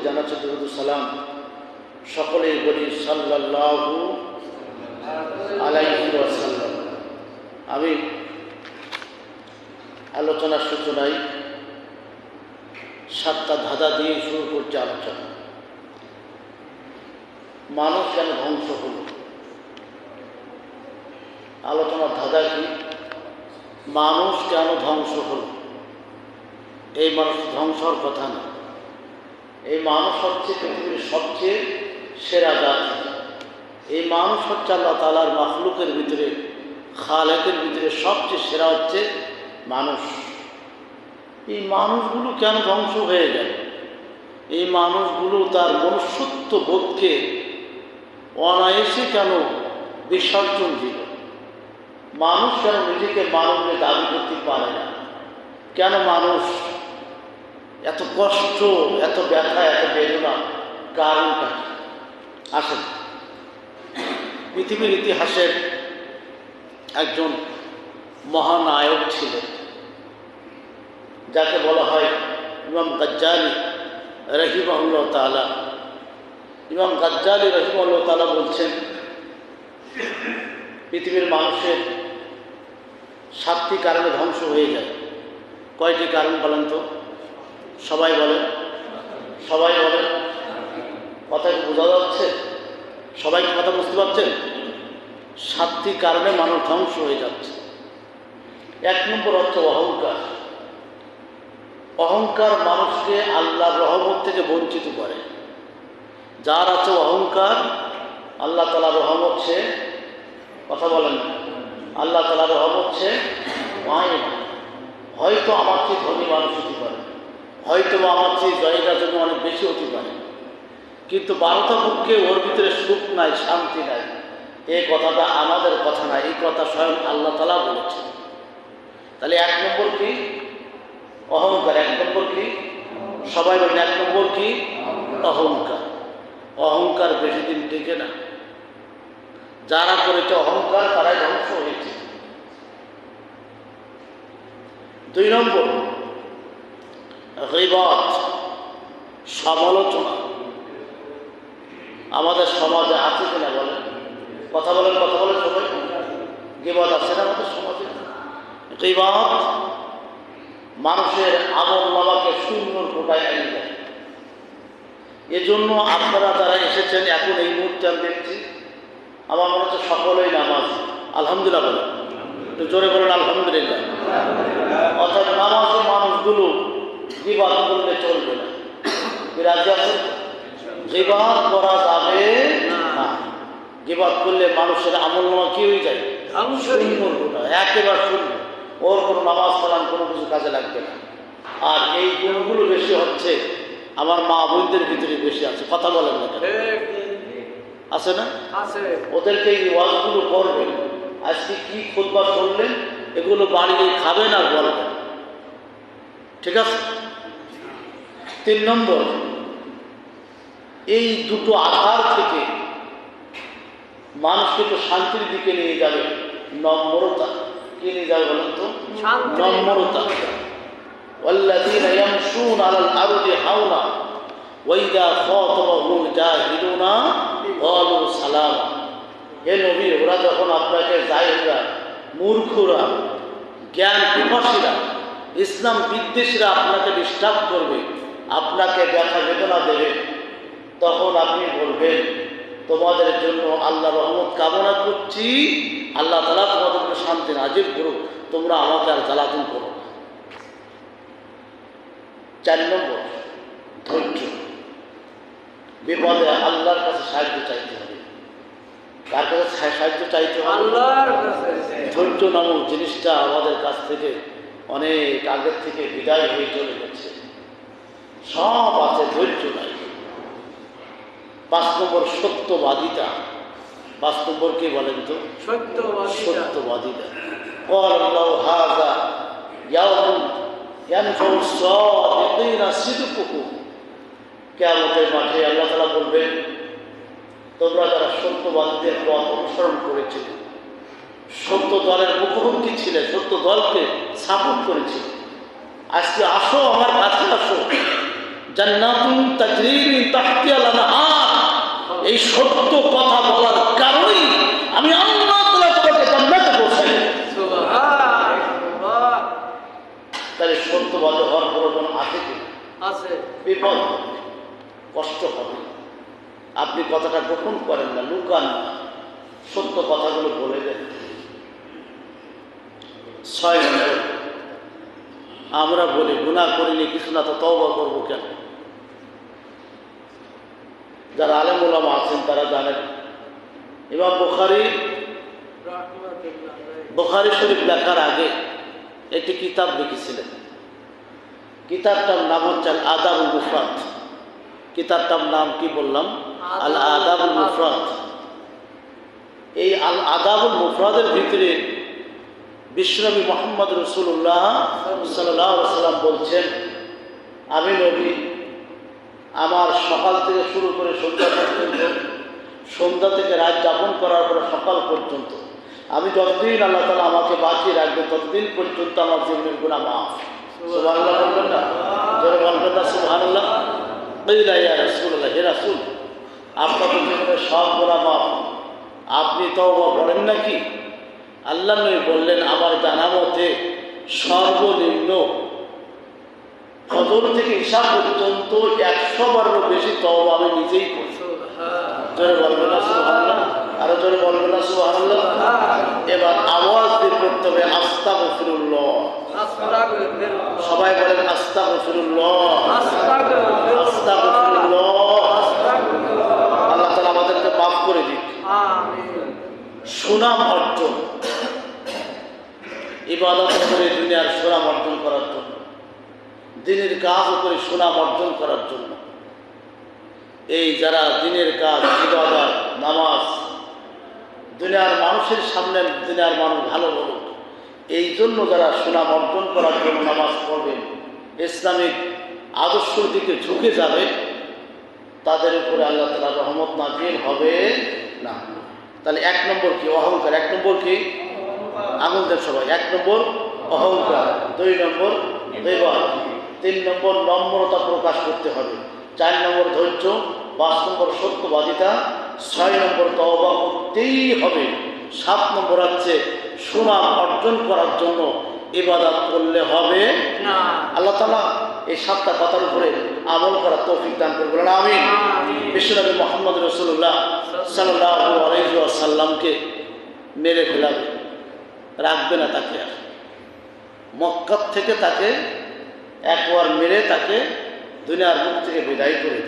জানাচ্ছি দুরূদ ও সালাম। সকলেই বলি সাল্লাল্লাহু আলাইহি ওয়াসাল্লাম। আমি আলোচনার সূচনায় 7টা ধাঁধা দিয়ে শুরু করছি আলোচনা। মানুষ কেন ধ্বংস হল? আলোচনার ধাঁধা কি? মানুষ কেন ধ্বংস হল? এই মানুষ ধ্বংস হওয়ার কথা না। এই মানুষ হচ্ছে পৃথিবীর সবচেয়ে সেরা জাতি। এই মানুষ হচ্ছে আল্লাহ তাআলার মাখলুকের ভিতরে, খালেকের ভিতরে সবচেয়ে সেরা হচ্ছে মানুষ। এই মানুষগুলো কেন ধ্বংস হয়ে গেল? এই মানুষগুলো তার মনুষ্যত্ব বোধকে অনায়াসে কেন বিসর্জন দিল? মানুষ কেন নিজেকে মানবে দাবি করতে পারে না? কেন মানুষ এত কষ্ট, এত ব্যথা, এত বেদনা? কারণটা কি? আসেন, পৃথিবীর ইতিহাসের একজন মহানায়ক ছিলেন, যাকে বলা হয় ইমাম গাজ্জালি রাহিমাহুল্লাহ তাআলা। ইমাম গাজ্জালি রাহিমাহুল্লাহ তাআলা বলছেন, পৃথিবীর মানুষের 7টি কারণে ধ্বংস হয়ে যায়। কয়টি কারণ বলেন তো? সবাই বলেন, সবাই বলেন। কথা কি বোঝা যাচ্ছে? সবাই কথা বুঝতে পারছেন? 7টি কারণে মানুষ ধ্বংস হয়ে যাচ্ছে। 1 নম্বর হচ্ছে অহংকার। অহংকার মানুষকে আল্লাহর রহমত থেকে বঞ্চিত করে। যার আছে অহংকার, আল্লাহ তাআলার রহমত সে, কথা বলেন, আল্লাহ তাআলার রহমত সে পায় না। হয়তো আমার চেয়ে ধনী মানুষ হতে পারে, হয়তো আমার চেয়ে জায়গা জন্য অনেক বেশি হতে পারে, কিন্তু 12টা বুককে ওর ভিতরে সুখ নাই, শান্তি নাই। এই কথাটা আমাদের কথা না, এই কথা স্বয়ং আল্লাহ তাআলা বলেছেন। তাহলে 1 নম্বর কি? অহংকার। 1 নম্বর কি? সবাই বলেন, 1 নম্বর কি? অহংকার। অহংকার বেশি দিন টিকে না। যারা করেছে অহংকার, তারাই ধ্বংস হয়েছে। 2 নম্বর গীবত, সমালোচনা। আমাদের সমাজে আছে কিনা বলেন? কথা বলেন, কথা বলেন সবাই। গীবত আছে না আমাদের সমাজে? গীবত মানুষের আমলনামাকে শূন্যর কোটায় এনে দেয়। এজন্য আপনারা যারা এসেছেন এখন এই মুহূর্তে আমি দেখছি, আমার মনে হচ্ছে সকলেই নামাজ। আলহামদুলিল্লাহ বলেন, একটু জোরে বলেন আলহামদুলিল্লাহ। অর্থাৎ নামাজের মানুষগুলো গীবত করলে চলবে না। বিরাজি আছে? গীবত করা যাবে না। গীবত করলে মানুষের আমলনামা কি হয়ে যায়? শূন্যর কোটা, একেবারে শূন্য। ওর কোনো নামাজ কালাম কোনো কিছু কাজে লাগবে না। আর এই গুণগুলো বেশি হচ্ছে আমার মা বোনদের ভিতরে বেশি আছে। কথা বলেন না কেন? আছে না? আছে। ওদেরকে এই ওয়াজগুলো করবেন। আজকে কি খুতবা শুনলেন, এগুলো বাড়িতে খাবেন আর বলবেন, ঠিক আছে? 3 নম্বর, এই দুটো আধার থেকে মানুষকে তো শান্তির দিকে নিয়ে যাবে নম্রতা। কি নিয়ে যাবে বলেন তো? নম্রতা। ওয়াল্লাযীনা ইয়ামশুনা আলাল আরদি হাওনা ওয়া ইযা খাতাবাহুম জাহিলুনা ক্বালু সালামা। হে নবী, ওরা যখন আপনাকে জাহিলরা, মূর্খরা, জ্ঞান পিপাসীরা, ইসলাম বিদ্বেষীরা আপনাকে ডিস্টার্ব করবে, আপনাকে ব্যথা বেদনা দেবে, তখন আপনি বলবেন তোমাদের জন্য আল্লাহ রহমত কামনা করছি, আল্লাহ তাআলা তোমাদের জন্য শান্তি নাজিল করুক, তোমরা আমাকে আর জ্বালাতন করো না। 4 নম্বর ধৈর্য। বিপদে আল্লাহর কাছে সাহায্য চাইতে হবে। কার কাছে সাহায্য চাইতে হবে? আল্লাহর কাছে। ধৈর্য নামক জিনিসটা আমাদের কাছ থেকে অনেক আগের থেকে বিদায় হয়ে চলে গেছে। সব আছে, ধৈর্য নাই। 5 নম্বর সত্যবাদিতা। 5 নম্বর কি বলেন তো? সত্যবাদিতা। ক্বালাল্লাহু হাযা ইয়াউমুন ইয়ানফাউ আস-সাদিকিনা সিদকুহুম। কিয়ামতের মাঠে আল্লাহ তাআলা বলবেন, তোমরা যারা সত্যবাদীদের পথ অনুসরণ করেছিলে, সত্য দলের মুখোমুখি ছিলে, সত্য দলকে সাপোর্ট করেছিলে, আজকে আসো, আমার কাছে আসো, জান্নাতুন তাজরি মিন তাহতিহাল আনহার, এই সত্য কথা বলার কারণেই আমি আল্লাহ তাআলা তোমাকে জান্নাতে পৌঁছাই। সুবহানাল্লাহ। তাহলে সত্যবাদী হওয়ার প্রয়োজন আছে কি? আছে। বিপদ, কষ্ট হবে। আপনি কথাটা গোপন করেন না, লুকান না, সত্য কথাগুলো বলে দেন। 6 নম্বর, আমরা বলি গুনাহ করিনি কিছু না, তো তওবা করবো কেন? যারা আলেম ওলামা আছেন তারা জানেন, ইমাম বুখারী শরীফ লেখার আগে একটি কিতাব লিখেছিলেন। কিতাবটার নাম হচ্ছে আল আদাবুল মুফরাদ। কিতাবটার নাম কি বললাম? আল আদাবুল মুফরাদ। এই আল আদাবুল মুফরাদের ভিতরে বিশ্বনবী মুহাম্মদ রাসূলুল্লাহ সাল্লাল্লাহু আলাইহি ওয়াসাল্লাম বলছেন, আমি নবী আমার সকাল থেকে শুরু করে সন্ধ্যা পর্যন্ত, সন্ধ্যা থেকে রাত যাপন করার পরে সকাল পর্যন্ত আমি যতদিন আল্লাহ তাআলা আমাকে বাঁচিয়ে রাখবে ততদিন পর্যন্ত আমার জীবনের গুনাহ মাফ। সুবহানাল্লাহ বলবেন না? জোরে বলবেন না সুবহানাল্লাহ? কিলা ইয়া রাসূলুল্লাহ, হে রাসূল আপনার জীবনের সব গুনাহ মাফ, আপনি তওবা করেন নাকি? আল্লাহ নবী বললেন, আমার জানা মতে সর্বনিম্ন ফজর থেকে ঈশা পর্যন্ত 100 বারেরও বেশি তওবা আমি নিজেই করি। জোরে বলবেন না সুবহানাল্লাহ? আরো জোরে বলবেন না সুবহানাল্লাহ? এবার আওয়াজ দিয়ে পড়তে হবে আস্তাগফিরুল্লাহ। সবাই বলেন আস্তাগফিরুল্লাহ, আস্তাগফিরুল্লাহ। আল্লাহ তাআলা আমাদেরকে মাফ করে দিক। সুনাম অর্জন, ইবাদত করে দুনিয়ার সুনাম অর্জন করার জন্য, দিনের কাজ করে সুনাম অর্জন করার জন্য। এই যারা দিনের কাজ, ইবাদত, নামাজ, দুনিয়ার মানুষের সামনে দুনিয়ার মানুষ ভালো বলুক, এই জন্য যারা সুনাম অর্জন করার জন্য নামাজ পড়বেন, ইসলামিক আদর্শের দিকে ঝুঁকে যাবে, তাদের উপরে আল্লাহ তাআলা রহমত নাযিল হবে না। তাহলে 1 নম্বর কি? অহংকার। 1 নম্বর কি? আঙুল দেন সবাই। 1 নম্বর অহংকার, 2 নম্বর বিবাদ, 3 নম্বর নম্রতা প্রকাশ করতে হবে, 4 নম্বর ধৈর্য, 5 নম্বর সত্যবাদিতা, 6 নম্বর তওবা করতেই হবে, 7 নম্বর হচ্ছে সুনাম অর্জন করার জন্য ইবাদত করলে হবে না। আল্লাহ তাআলা এই 7টা কথার উপরে আমল করার তৌফিক দান করুন, বলেন আমিন। বিশ্বনবী মুহাম্মদ রাসূলুল্লাহ সাল্লাল্লাহু আলাইহি ওয়াসাল্লামকে মেরে ফেলাবে, রাখবে না তাকে আর। মক্কা থেকে তাকে একবার মেরে তাকে দুনিয়ার মুখ থেকে বিদায় করে দেবে।